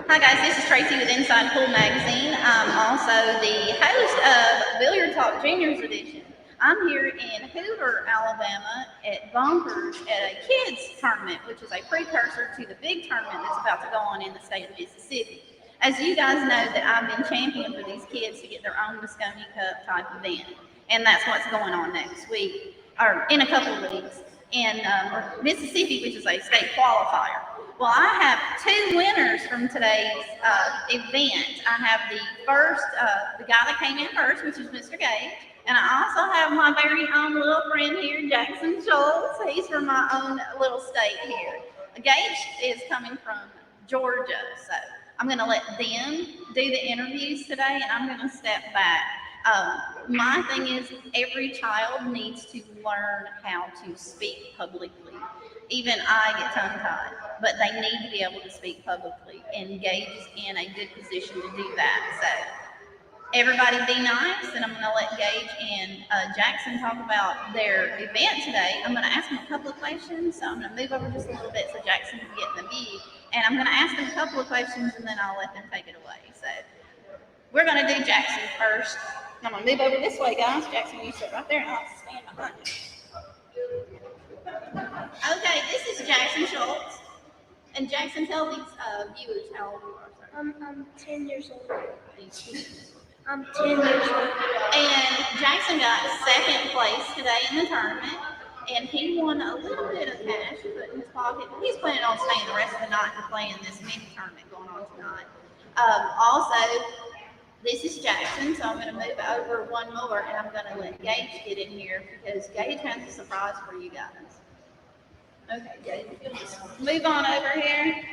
Hi guys, this is Tracy with Inside Pool Magazine. I'm also the host of Billiard Talk Juniors Edition. I'm here in Hoover, Alabama at Bunkers at a kids tournament, which is a precursor to the big tournament that's about to go on in the state of Mississippi. As you guys know, that I've been champion for these kids to get their own Moscone Cup type event, and that's what's going on next week, or in a couple of weeks, in Mississippi, which is a state qualifier. Well, I have two winners from today's event. I have the guy that came in first, which is Mr. Gage, and I also have my very own little friend here, Jackson Schultz. He's from my own little state here. Gage is coming from Georgia, so I'm going to let them do the interviews today, and I'm going to step back. My thing is, every child needs to learn how to speak publicly. Even I get tongue-tied, but they need to be able to speak publicly, and Gage is in a good position to do that. So everybody be nice, and I'm going to let Gage and Jackson talk about their event today. I'm going to ask them a couple of questions, so I'm going to move over just a little bit so Jackson can get in the view, and I'm going to ask them a couple of questions, and then I'll let them take it away. So we're going to do Jackson first. I'm going to move over this way, guys. Jackson, you sit right there, and I'll stand behind you. Okay, this is Jackson Schultz. And Jackson, tell these viewers how old you are, sir. I'm 10 years old. I'm 10 years old. And Jackson got second place today in the tournament. And he won a little bit of cash to put in his pocket. He's planning on staying the rest of the night and playing this mini tournament going on tonight. Also, this is Jackson, so I'm going to move over one more, and I'm going to let Gage get in here because Gage has a surprise for you guys. Okay, Gage, if you'll just move on over here.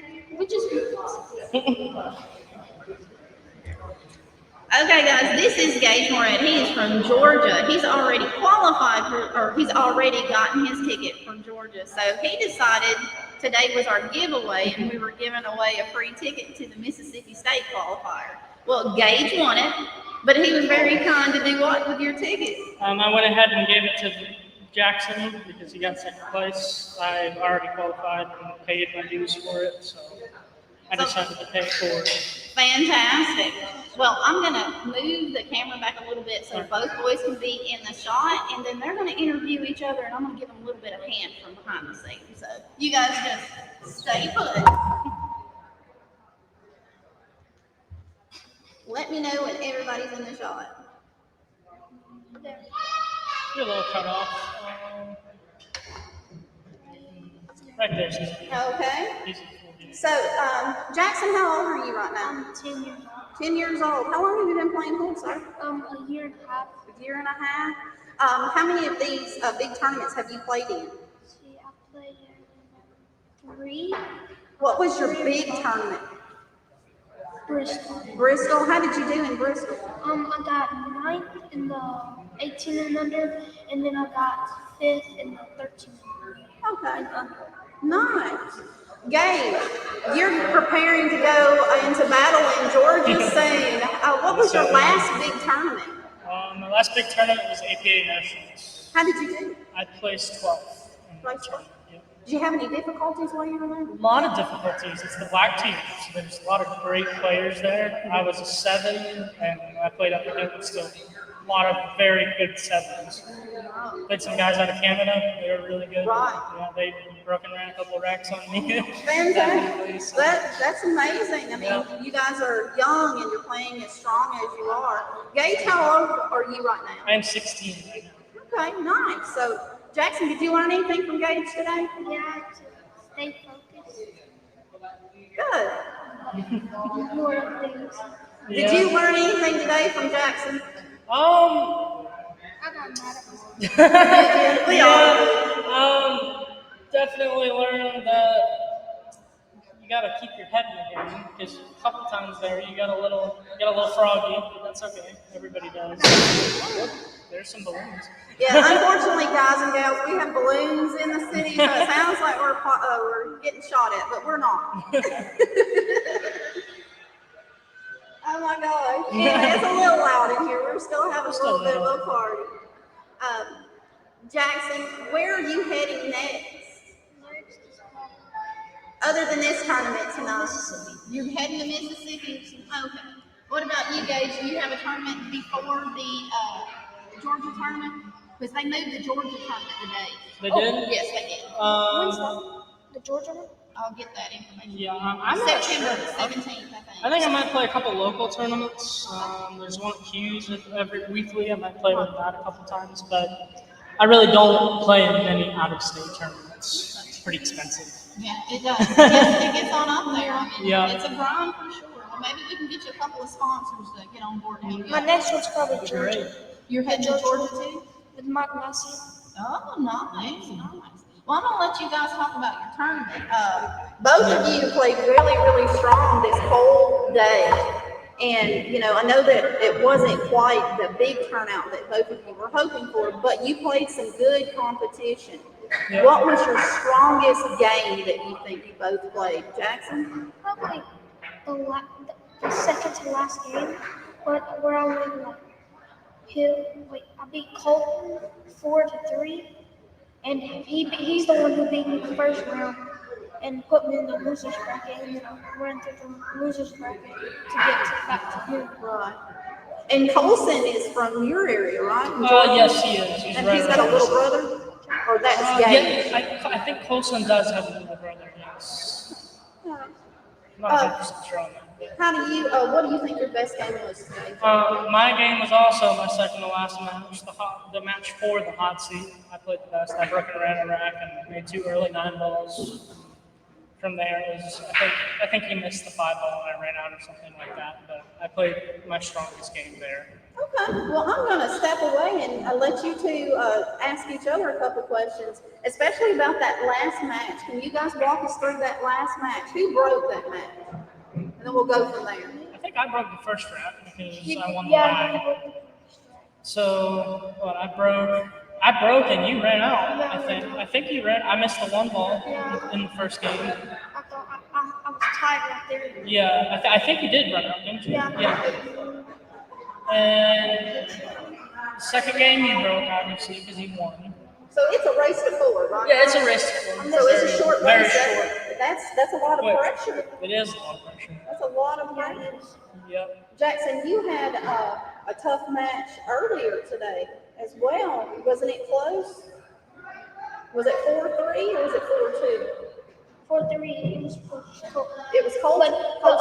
Okay, guys, this is Gage Moret. He is from Georgia. He's already qualified he's already gotten his ticket from Georgia. So he decided today was our giveaway, and we were giving away a free ticket to the Mississippi State qualifier. Well, Gage won it, but he was very kind to do what with your ticket? I went ahead and gave it to Jackson because he got second place. I've already qualified and paid my dues for it, so I decided to pay it forward. Fantastic. Well, I'm going to move the camera back a little bit so both boys can be in the shot, and then they're going to interview each other, and I'm going to give them a little bit of hand from behind the scenes. So you guys just stay put. Let me know when everybody's in the shot. You're a little cut off. Right there. Okay. So, Jackson, how old are you right now? I'm 10 years old. 10 years old. How long have you been playing pool, sir? A year and a half. A year and a half. How many of these big tournaments have you played in? See, I played in 3. What was your big tournament? Bristol. Bristol. How did you do in Bristol? I got 9th in the 18 and under, and then I got 5th in the 13 and Okay. under. Nice. Gage, you're preparing to go into battle in Georgia soon. What was your last big tournament? My last big tournament was APA Nationals. How did you do? I placed 12th. Placed 12th? Yep. Did you have any difficulties while you were there? A lot of difficulties. It's the black team, so there's a lot of great players there. I was a 7, and I played up against a lot of very good 7s. Played some guys out of Canada. They were really good. Right. Yeah, they broken around a couple of racks on me. Fantastic. That's amazing. I mean, you guys are young and you're playing as strong as you are. Gage, how old are you right now? I am 16 right now. Okay, nice. So, Jackson, did you learn anything from Gage today? Yeah, to stay focused. Good. More things. Did you learn anything today from Jackson? I got mad at myself. We all. Definitely learned that you gotta keep your head in the game because a couple times there you got a little froggy, but that's okay. Everybody does. There's some balloons. Yeah, unfortunately, guys and gals, we have balloons in the city, so it sounds like we're getting shot at, but we're not. Oh my gosh. Yeah, it's a little loud in here. We're still having a little bit of a party. Jackson, where are you heading next? other than this tournament tonight, you're heading to Mississippi. Okay. What about you, Gage? Do you have a tournament before the Georgia tournament? Because they moved the Georgia tournament today. They did? Yes, they did. When's that? The Georgia one? I'll get that information. Yeah, I'm not September sure. 17th, I think. I think I might play a couple local tournaments. There's one at Hughes every weekly. I might play with that a couple times, but I really don't play in many out-of-state tournaments. It's pretty expensive. Yeah, it does. It gets on up there. I mean, Yeah. it's a grind for sure. Well, maybe we can get you a couple of sponsors to get on board. And My next one's probably Great. Georgia. You're heading to Georgia too? With Mike Massey. Oh, nice, nice. Well, I'm gonna let you guys talk about your tournament. Both of you played really, really strong this whole day, and you know I know that it wasn't quite the big turnout that both of you were hoping for, but you played some good competition. Yeah. What was your strongest game that you think you both played, Jackson? Probably the second to last game, where I went I beat Colton 4-3, and he's the one who beat me the first round and put me in the losers bracket, and then I ran through the losers bracket to get back to him. Right. And Colson is from your area, right? Yes, he is. He's And right he's got a around little the- brother? Or that's Gage? Yeah, I think Colson does have a little brother, yes. I'm not 100% sure on that. but- How do you, what do you think your best game was today? My game was also my second to last match, the match for the hot seat. I played the best. I broke and ran a rack and made 2 early 9 balls. From there, it was, I think he missed the 5 ball and I ran out or something like that. But I played my strongest game there. Okay, well, I'm going to step away and let you two ask each other a couple questions, especially about that last match. Can you guys walk us through that last match? Who broke that match? And then we'll go from there. I think I broke the first rack because I won the Yeah, lag. So what I broke and you ran out. I think you ran. I missed the 1 ball in the first game. I thought I was tied right there. Yeah, I think you did run out, didn't you? Yeah. And second game you broke obviously because you won. So it's a race to 4, right? Yeah, it's a race. So it's a short Very race. short. That's a lot of Quick. pressure. It is a lot of pressure. That's a lot of pressure. Yep. Jackson, you had a tough match earlier today as well. Wasn't it close? Was it 4-3 or was it 4-2? 4-3. It was close. It was cold. But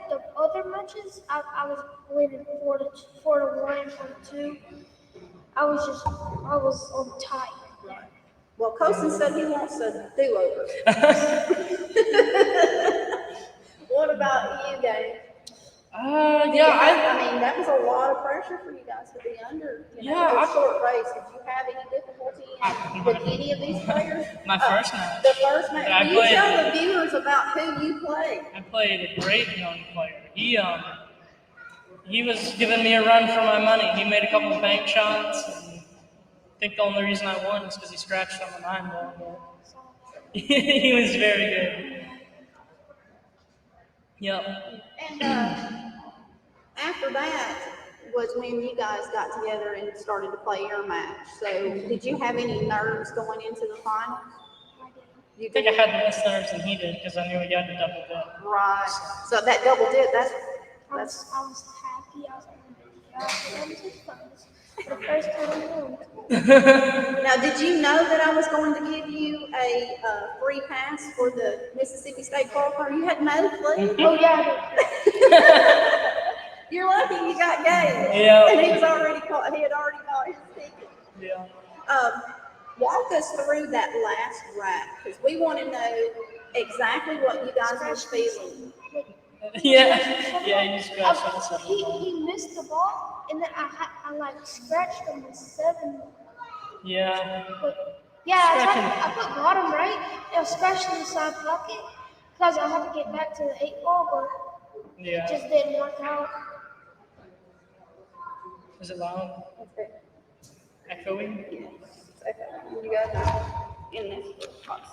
the other matches, I was winning 4-1, 4-2. I was on tie. Well, Colson said he wants a do-over. What about you, Gabe? Yeah, I mean, that was a lot of pressure for you guys to be under. Yeah, a short race. Did you have any difficulty with any of these players? My first match. The first match. I Can you played- tell the viewers about who you played? I played a great young player. He was giving me a run for my money. He made a couple of bank shots. And I think the only reason I won is because he scratched on the 9 ball. But he was very good. Yep. And after that was when you guys got together and started to play your match. So did you have any nerves going into the finals? You I think I had less nerves than he did because I knew he had to double dip. Right. So that double dip, that's I was happy. I was like, yeah, I'm just fun. For the first time I won. Now, did you know that I was going to give you a free pass for the Mississippi State qualifier? You had no clue. Oh yeah. You're lucky you got Gabe. Yeah. And he had already bought his ticket. Yeah. Walk us through that last rack because we want to know exactly what you guys were feeling. Yeah, you scratched on the 7 ball. He missed the ball, and then I like scratched on the 7. Yeah. But yeah, I put bottom right. I was scratching the side pocket because I had to get back to the 8 ball, but Yeah. it just didn't work out. Is it loud? Okay. Echoing? Okay. You guys are in this box.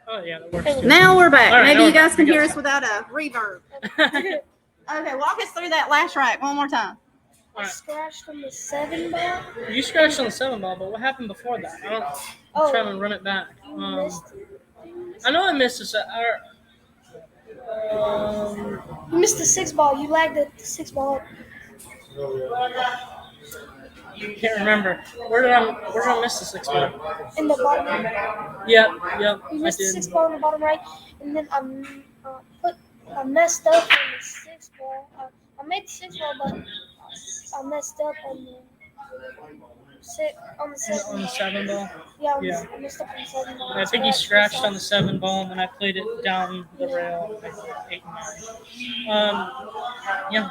Oh, yeah, that works too. Now we're back. All right, Maybe now you we're guys back. can We hear got us without a reverb. Okay, walk us through that last rack one more time. I scratched on the 7 ball. You scratched on the 7 ball, but what happened before that? I'm trying to run it back. You missed it. I know I missed a set. You missed the 6 ball. You lagged the 6 ball. You can't remember. Where did I miss the 6 ball? In the bottom. Yep, You I missed the did. 6 ball in the bottom right, and then I messed up on the 6 ball. I made the 6 ball, but I messed up on the 7 On the ball. 7 ball. Yeah, Yeah. I messed up on the 7 ball. I think he scratched on the 7 ball, and then I played it down the rail, like 8 and 9. Yeah.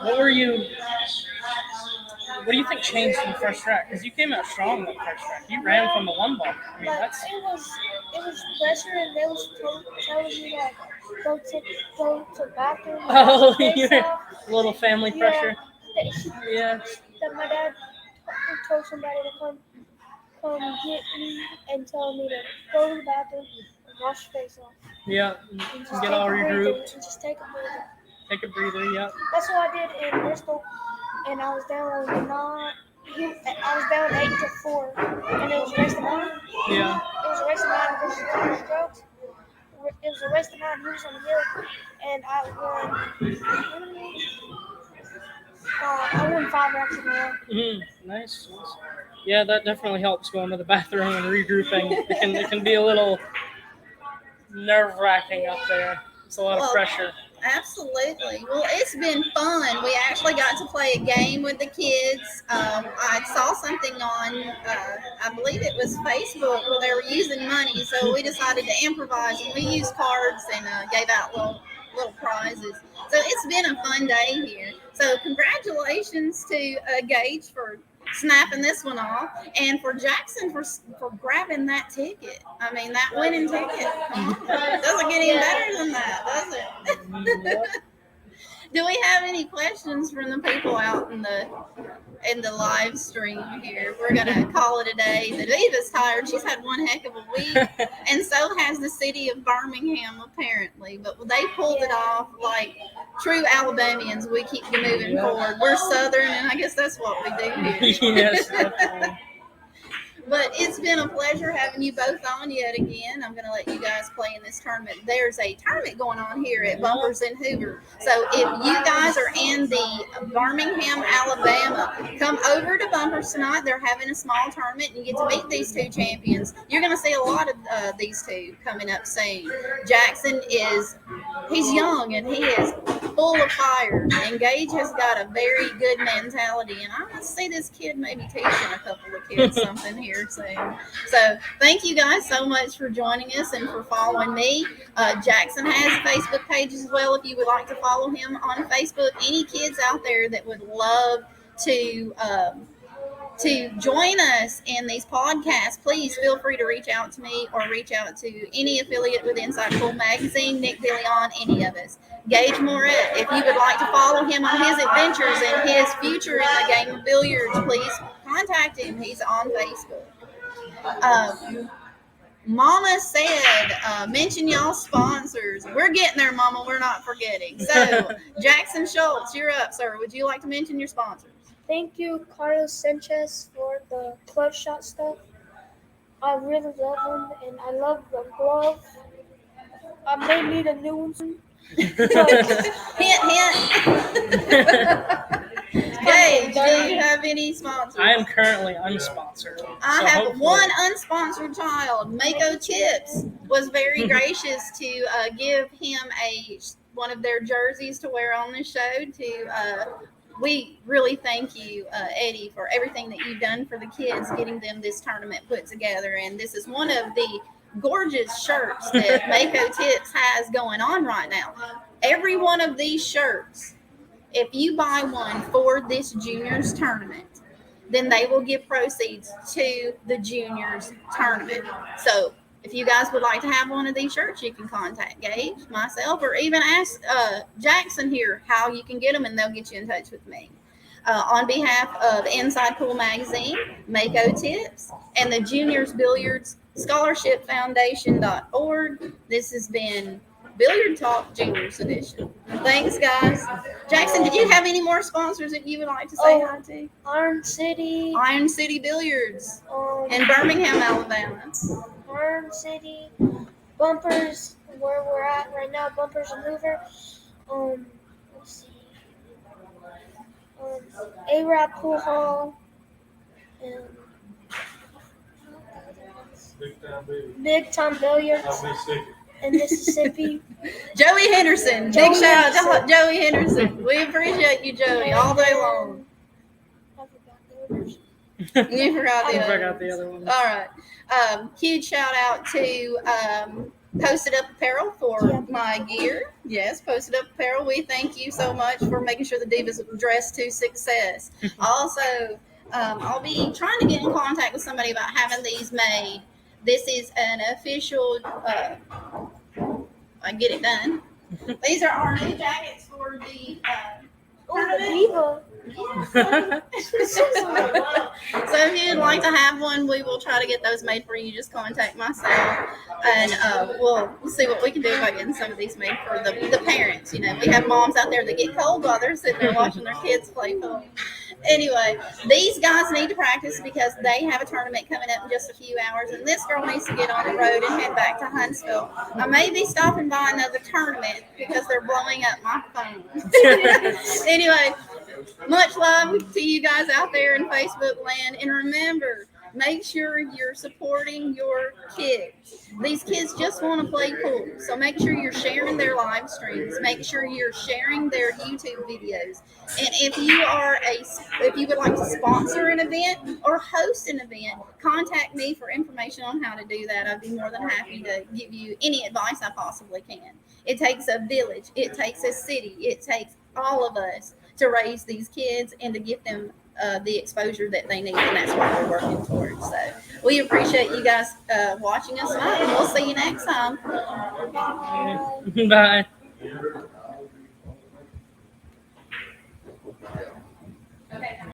What do you think changed in the first track? Because you came out strong in the first track. You ran from the 1 ball. I mean, Like, that's. it was pressure, and they was telling me like go to bathroom. Oh, face you're off. a little family pressure. Yeah. That my dad told somebody to come get me and tell me to go to the bathroom and wash your face off. Yeah. And just Get take all a breather, regrouped. and just take a breather. Take a breather. Yep. That's what I did in Bristol, and I was down 9. I was down 8-4, and it was a race to 9. Yeah. It was a race to 9 versus 2 strokes. It was a race to 9. He was on the hill, and I won 5 racks in a row. Nice. Yeah, that definitely helps going to the bathroom and regrouping. It can be a little nerve-wracking up there. It's a lot of pressure. Absolutely. Well, it's been fun. We actually got to play a game with the kids. I saw something on, I believe it was Facebook, where they were using money. So we decided to improvise, and we used cards and gave out little prizes. So it's been a fun day here. So congratulations to Gage for snapping this one off, and for Jackson for grabbing that ticket. I mean, that winning ticket. Come on. Doesn't get any better than that, does it? Do we have any questions from the people out in the live stream here? We're gonna call it a day. The Diva's tired. She's had one heck of a week, and so has the city of Birmingham apparently. But they pulled it off like true Alabamians. We keep moving forward. We're Southern, and I guess that's what we do here. Yes, definitely. But it's been a pleasure having you both on yet again. I'm going to let you guys play in this tournament. There's a tournament going on here at Bumpers in Hoover. So if you guys are in the Birmingham, Alabama, come over to Bumpers tonight. They're having a small tournament, and you get to meet these two champions. You're going to see a lot of these two coming up soon. Jackson he's young, and he is full of fire. And Gage has got a very good mentality. And I want to see this kid maybe teaching a couple of kids something here soon. So thank you guys so much for joining us and for following me. Jackson has a Facebook page as well if you would like to follow him on Facebook. Any kids out there that would love to join us in these podcasts, please feel free to reach out to me or reach out to any affiliate with Inside Pool Magazine, Nick DeLeon, any of us. Gage Moret, if you would like to follow him on his adventures and his future in the game of billiards, please contact him. He's on Facebook. Mama said, mention y'all sponsors. We're getting there, Mama. We're not forgetting. So, Jackson Schultz, you're up, sir. Would you like to mention your sponsors? Thank you, Carlos Sanchez, for the club shot stuff. I really love them, and I love the glove. I may need a new one soon. Hint, hint. Gage, do you have any sponsors? I am currently unsponsored. I have one unsponsored child. Mako Tips was very gracious to give him one of their jerseys to wear on the show. We really thank you, Eddie, for everything that you've done for the kids, getting them this tournament put together. And this is one of the gorgeous shirts that Mako Tips has going on right now. Every one of these shirts, if you buy one for this juniors tournament, then they will give proceeds to the juniors tournament. So if you guys would like to have one of these shirts, you can contact Gage, myself, or even ask Jackson here how you can get them, and they'll get you in touch with me. On behalf of Inside Pool Magazine, Mako Tips, and the Juniors Billiards Scholarship Foundation.org, this has been Billiard Talk Juniors Edition. Thanks, guys. Jackson, did you have any more sponsors that you would like to say hi to? Iron City. Iron City Billiards in Birmingham, Alabama. Iron City. Bumpers, where we're at right now, Bumpers and Hoover. Let's see. A-Rap Pool Hall. And Big Time Billiards in Mississippi. Joey Henderson. Joey Big shout out Henderson. to Joey Henderson. We appreciate you, Joey, all day long. I forgot the others. You forgot the I other. forgot the other one. All right. Huge shout out to Posted Up Apparel for my gear. Yes, Posted Up Apparel. We thank you so much for making sure the Divas dress to success. Also, I'll be trying to get in contact with somebody about having these made. This is an official, I get it done. These are our new jackets for the Oh, the Diva. So if you'd like to have one, we will try to get those made for you. Just contact myself, and we'll see what we can do about getting some of these made for the parents. You know, we have moms out there that get cold while they're sitting there watching their kids play pool. Anyway, these guys need to practice because they have a tournament coming up in just a few hours, and this girl needs to get on the road and head back to Huntsville. I may be stopping by another tournament because they're blowing up my phone. Anyway, much love to you guys out there in Facebook land, and remember, make sure you're supporting your kids. These kids just want to play pool, so make sure you're sharing their live streams. Make sure you're sharing their YouTube videos. And if you would like to sponsor an event or host an event, contact me for information on how to do that. I'd be more than happy to give you any advice I possibly can. It takes a village. It takes a city. It takes all of us to raise these kids and to give them the exposure that they need, and that's what we're working towards. So we appreciate you guys watching us tonight, and we'll see you next time. Bye.